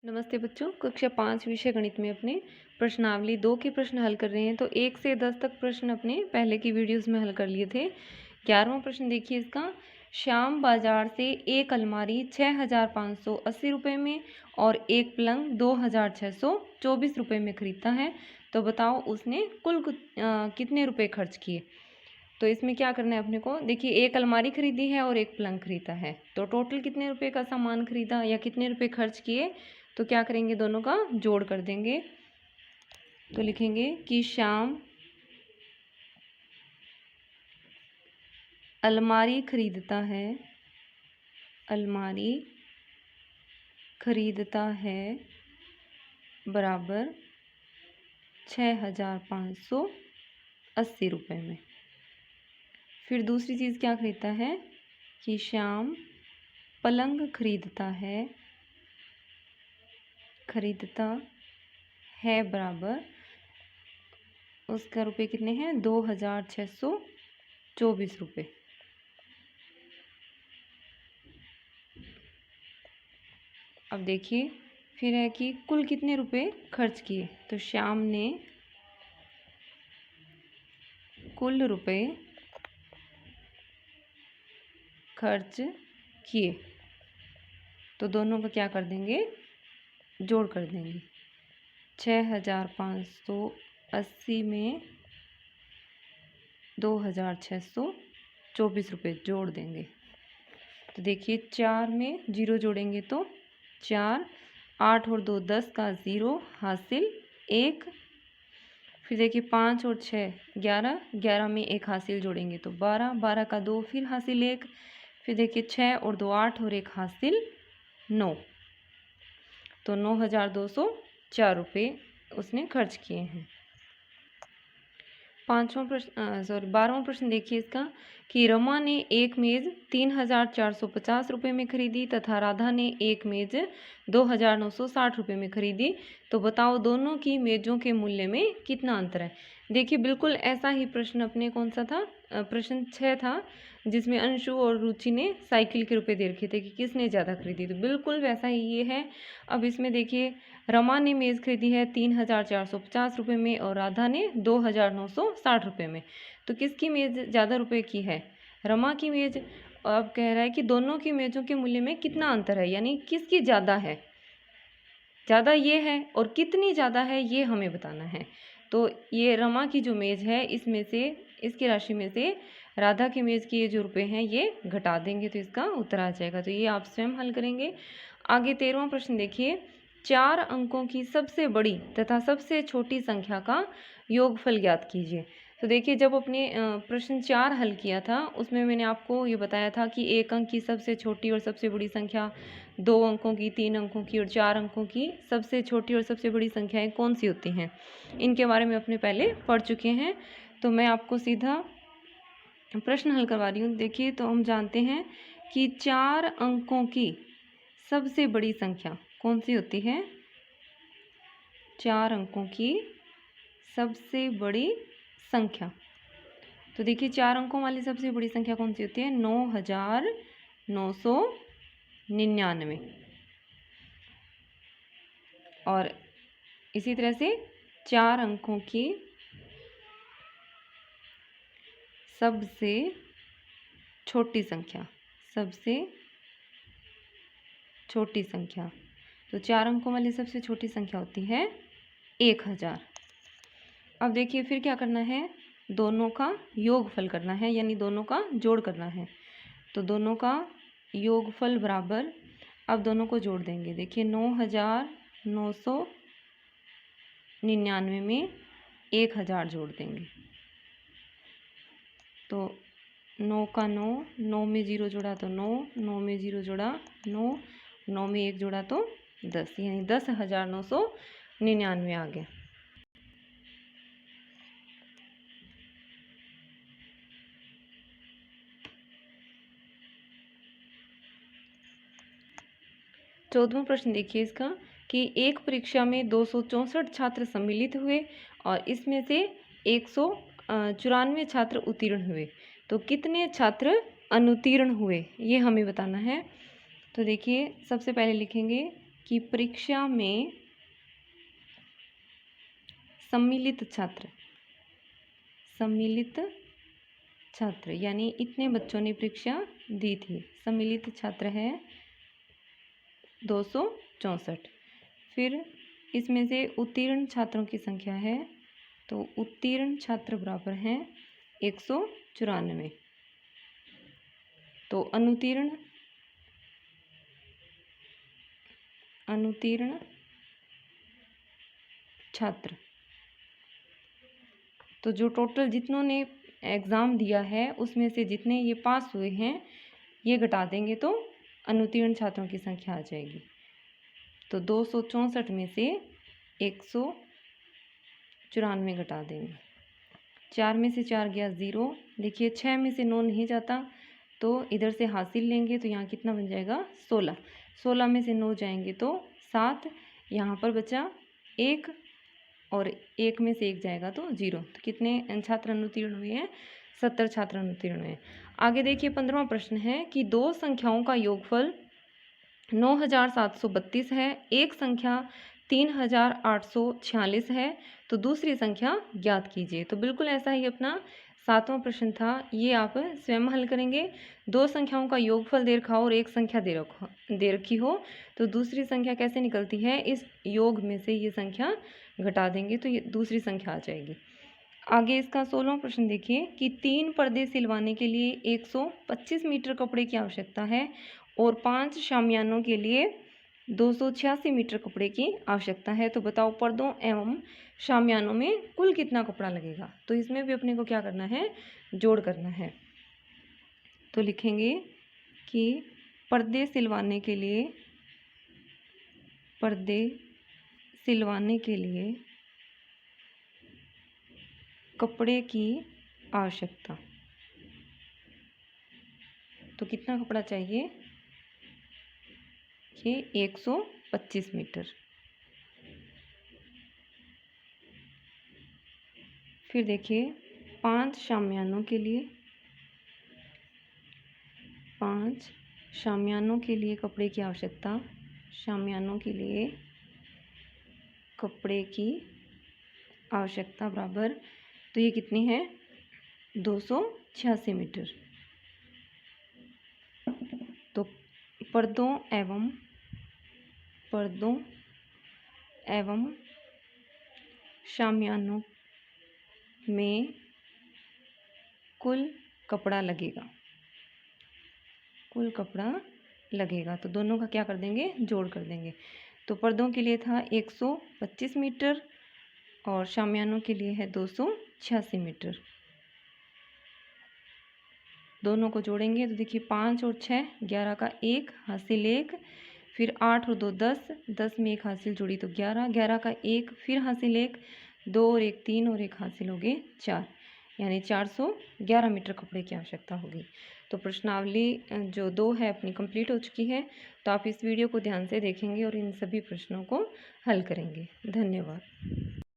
नमस्ते बच्चों, कक्षा 5 विषय गणित में अपने प्रश्नावली 2 के प्रश्न हल कर रहे हैं। तो 1 से 10 तक प्रश्न अपने पहले की वीडियोस में हल कर लिए थे। 11वां प्रश्न देखिए इसका। श्याम बाजार से एक अलमारी 6,580 रुपये में और एक पलंग 2,624 रुपये में खरीदता है। तो बताओ उसने कुल कितने रुपए खर्च किए। तो इसमें क्या करना है अपने को, देखिए एक अलमारी खरीदी है और एक पलंग खरीदा है, तो टोटल कितने रुपए का सामान खरीदा या कितने रुपए खर्च किए। तो क्या करेंगे, दोनों का जोड़ कर देंगे। तो लिखेंगे कि श्याम अलमारी खरीदता है बराबर 6,580 रुपये में। फिर दूसरी चीज़ क्या खरीदता है कि श्याम पलंग खरीदता है बराबर, उसका रुपये कितने हैं, 2,624 रुपये। अब देखिए फिर है कि कुल कितने रुपए खर्च किए। तो श्याम ने कुल रुपए खर्च किए, तो दोनों का क्या कर देंगे, जोड़ कर देंगे। 6,580 में 2,624 रुपये जोड़ देंगे। तो देखिए 4 में 0 जोड़ेंगे तो 4, 8 और 2 10 का 0 हासिल 1। फिर देखिए 5 और 6 11, 11 में 1 हासिल जोड़ेंगे तो 12, 12 का 2 फिर हासिल 1। फिर देखिए 6 और 2 8 और 1 हासिल 9। तो 9,204 रुपये उसने खर्च किए हैं। 12वां प्रश्न देखिए इसका कि रमा ने एक मेज़ 3,450 रुपये में खरीदी तथा राधा ने एक मेज़ 2,960 रुपये में खरीदी। तो बताओ दोनों की मेज़ों के मूल्य में कितना अंतर है। देखिए बिल्कुल ऐसा ही प्रश्न अपने कौन सा था, प्रश्न 6 था, जिसमें अंशु और रुचि ने साइकिल के रुपये दे रखे थे कि किसने ज़्यादा खरीदी। तो बिल्कुल वैसा ही ये है। अब इसमें देखिए रमा ने मेज़ खरीदी है 3,450 रुपये में और राधा ने 2,960 रुपये में। तो किसकी मेज़ ज़्यादा रुपए की है, रमा की मेज़। अब कह रहा है कि दोनों की मेज़ों के मूल्य में कितना अंतर है, यानी किसकी ज़्यादा है, ज़्यादा ये है और कितनी ज़्यादा है ये हमें बताना है। तो ये रमा की जो मेज़ है इसमें से, इसकी राशि में से राधा की मेज़ के जो रुपए हैं ये घटा देंगे तो इसका उत्तर आ जाएगा। तो ये आप स्वयं हल करेंगे। आगे 13वां प्रश्न देखिए। 4 अंकों की सबसे बड़ी तथा सबसे छोटी संख्या का योगफल ज्ञात कीजिए। तो देखिए जब अपने प्रश्न 4 हल किया था उसमें मैंने आपको ये बताया था कि 1 अंक की सबसे छोटी और सबसे बड़ी संख्या, 2 अंकों की, 3 अंकों की और 4 अंकों की सबसे छोटी और सबसे बड़ी संख्याएं कौन सी होती हैं, इनके बारे में अपने पहले पढ़ चुके हैं। तो मैं आपको सीधा प्रश्न हल करवा रही हूँ। देखिए तो हम जानते हैं कि 4 अंकों की सबसे बड़ी संख्या कौन सी होती है, 4 अंकों की सबसे बड़ी संख्या। तो देखिए 4 अंकों वाली सबसे बड़ी संख्या कौन सी होती है, 9,999। और इसी तरह से 4 अंकों की सबसे छोटी संख्या, तो 4 अंकों वाली सबसे छोटी संख्या होती है 1,000। अब देखिए फिर क्या करना है, दोनों का योगफल करना है, यानी दोनों का जोड़ करना है। तो दोनों का योगफल बराबर, अब दोनों को जोड़ देंगे। देखिए 9,999 में 1,000 जोड़ देंगे तो 9 का 9, 9 में 0 जोड़ा तो 9, 9 में 0 जोड़ा 9, 9 में 1 जोड़ा तो 10, यानी 10,999 आ गया। चौदहवां प्रश्न देखिए इसका कि एक परीक्षा में 264 छात्र सम्मिलित हुए और इसमें से 194 छात्र उत्तीर्ण हुए, तो कितने छात्र अनुत्तीर्ण हुए ये हमें बताना है। तो देखिए सबसे पहले लिखेंगे कि परीक्षा में सम्मिलित छात्र यानी इतने बच्चों ने परीक्षा दी थी। सम्मिलित छात्र है 264। फिर इसमें से उत्तीर्ण छात्रों की संख्या है, तो उत्तीर्ण छात्र बराबर हैं 194। तो अनुत्तीर्ण छात्र, तो जो टोटल जितनों ने एग्ज़ाम दिया है उसमें से जितने ये पास हुए हैं ये घटा देंगे तो अनुत्तीर्ण छात्रों की संख्या आ जाएगी। तो 264 में से 194 घटा देंगे। 4 में से 4 गया 0। देखिए 6 में से 9 नहीं जाता तो इधर से हासिल लेंगे तो यहाँ कितना बन जाएगा 16। 16 में से 9 जाएंगे तो 7। यहाँ पर बचा 1 और 1 में से 1 जाएगा तो 0। तो कितने छात्र अनुत्तीर्ण हुए हैं? 70 छात्र अनुत्तीर्ण हुए। आगे देखिए 15वां प्रश्न है कि दो संख्याओं का योगफल 9732 है, एक संख्या 3846 है, तो दूसरी संख्या ज्ञात कीजिए। तो बिल्कुल ऐसा ही अपना 7वां प्रश्न था, ये आप स्वयं हल करेंगे। दो संख्याओं का योगफल दे रखा हो और एक संख्या दे रखी हो तो दूसरी संख्या कैसे निकलती है? इस योग में से ये संख्या घटा देंगे तो ये दूसरी संख्या आ जाएगी। आगे इसका 16वां प्रश्न देखिए कि 3 पर्दे सिलवाने के लिए 125 मीटर कपड़े की आवश्यकता है और 5 शामियानों के लिए 286 मीटर कपड़े की आवश्यकता है। तो बताओ पर्दों एवं शामियानों में कुल कितना कपड़ा लगेगा? तो इसमें भी अपने को क्या करना है? जोड़ करना है। तो लिखेंगे कि पर्दे सिलवाने के लिए कपड़े की आवश्यकता, तो कितना कपड़ा चाहिए? ये 125 मीटर। फिर देखिए 5 शामियानों के लिए कपड़े की आवश्यकता, शामियानों के लिए कपड़े की आवश्यकता बराबर, तो ये कितनी है? 286 मीटर। तो पर्दों एवं शामियानों में कुल कपड़ा लगेगा। तो दोनों का क्या कर देंगे? जोड़ कर देंगे। तो पर्दों के लिए था 125 मीटर और शामियानों के लिए है 286 मीटर। दोनों को जोड़ेंगे तो देखिए 5 और 6 11 का 1 हासिल 1, फिर 8 और 2 10, 10 में 1 हासिल जुड़ी तो 11, 11 का 1 फिर हासिल 1, 2 और 1 3 और 1 हासिल हो गए 4, यानी 411 मीटर कपड़े की आवश्यकता होगी। तो प्रश्नावली जो 2 है अपनी कंप्लीट हो चुकी है। तो आप इस वीडियो को ध्यान से देखेंगे और इन सभी प्रश्नों को हल करेंगे। धन्यवाद।